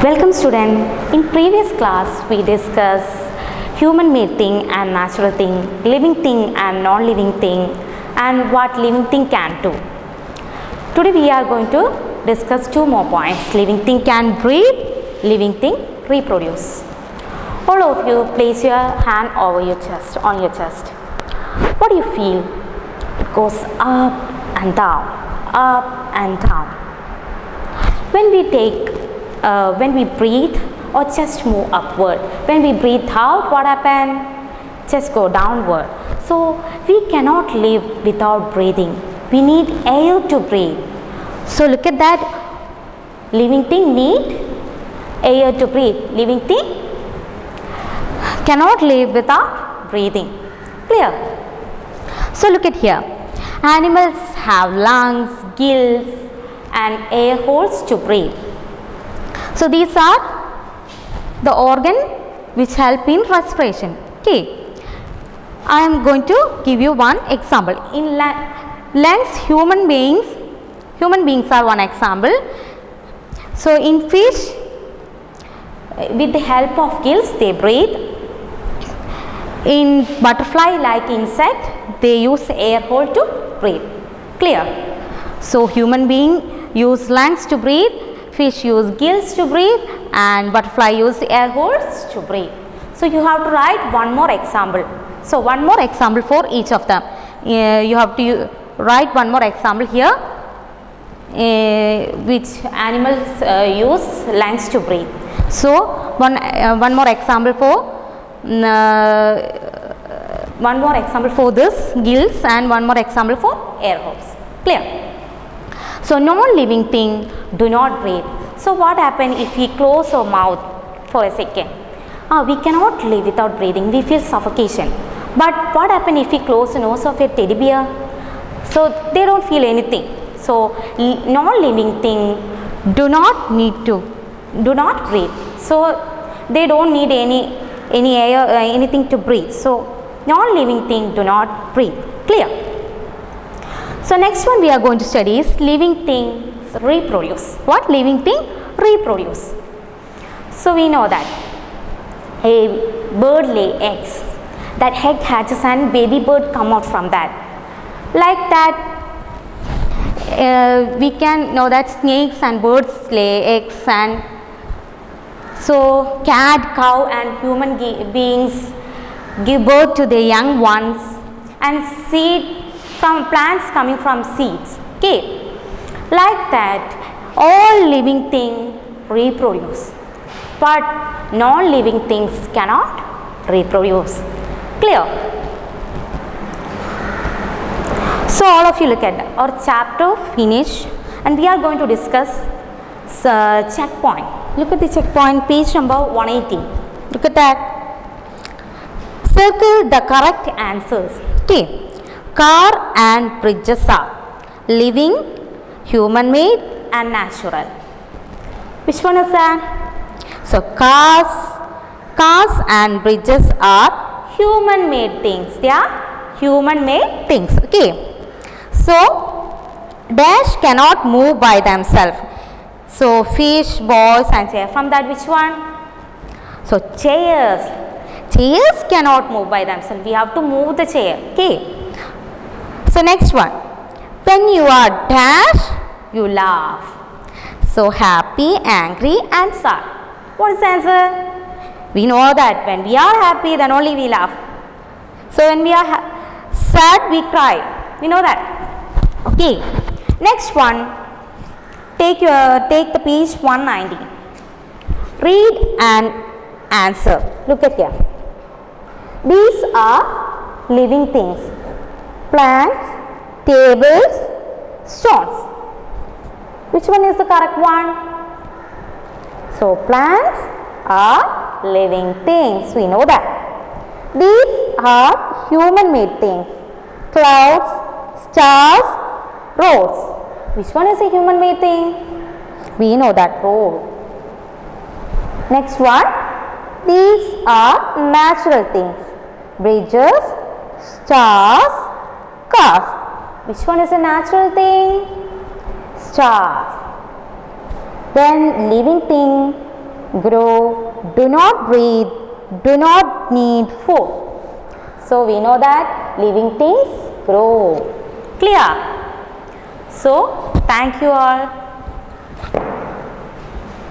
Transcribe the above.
Welcome student. In previous class we discussed human made thing and natural thing, living thing and non-living thing, and what living thing can do. Today we are going to discuss two more points. Living thing can breathe, living thing reproduce. All of you place your hand over your chest, on your chest. What do you feel? It goes up and down, up and down. When we breathe, or just move upward. When we breathe out, what happens? Just go downward. So we cannot live without breathing. We need air to breathe. So look at that. Living thing need air to breathe. Living thing cannot live without breathing. Clear? So look at here. Animals have lungs, gills and air holes to breathe. So these are the organ which help in respiration. Okay. I am going to give you one example. In lungs, human beings are one example. So in fish, with the help of gills they breathe. In butterfly like insect, they use air hole to breathe. Clear? So human being use lungs to breathe, fish use gills to breathe, and butterfly use air holes to breathe. So you have to write one more example. So one more example for each of them. You have to write one more example here, which animals use lungs to breathe. So one more example for this gills, and one more example for air holes. Clear? So non-living thing do not breathe. So what happens if we close our mouth for a second? We cannot live without breathing. We feel suffocation. But what happens if we close the nose of a teddy bear? So they don't feel anything. So non-living thing do not breathe. So they don't need any air, anything to breathe. So non-living thing do not breathe. Clear? So next one we are going to study is living things reproduce. What living thing reproduce? So we know that a bird lay eggs. That egg hatches and baby bird come out from that. Like that, we can know that snakes and birds lay eggs, and so cat, cow and human beings give birth to their young ones, and seed from plants coming from seeds. Okay, like that all living things reproduce, but non-living things cannot reproduce. Clear? So all of you look at our chapter finish, and we are going to discuss checkpoint. Look at the checkpoint, page number 180. Look at that. Circle the correct answers. Okay. Car and bridges are living, human made and natural. Which one is that? So cars and bridges are human made things. They are human made things. Okay. So dash cannot move by themselves. So fish, balls and chair. From that which one? So chairs cannot move by themselves. We have to move the chair. Okay. So next one, when you are dash, you laugh. So happy, angry and sad. What is the answer? We know that when we are happy, then only we laugh. So when we are sad, we cry. We know that. Okay. Next one, take the page 190. Read and answer. Look at here. These are living things. Plants, tables, stones. Which one is the correct one? So plants are living things. We know that. These are human made things. Clouds, stars, roads. Which one is a human made thing? We know that, road. Next one. These are natural things. Bridges, stars, cars. Which one is a natural thing? Stars. Then living thing, grow, do not breathe, do not need food. So we know that living things grow. Clear? So thank you all.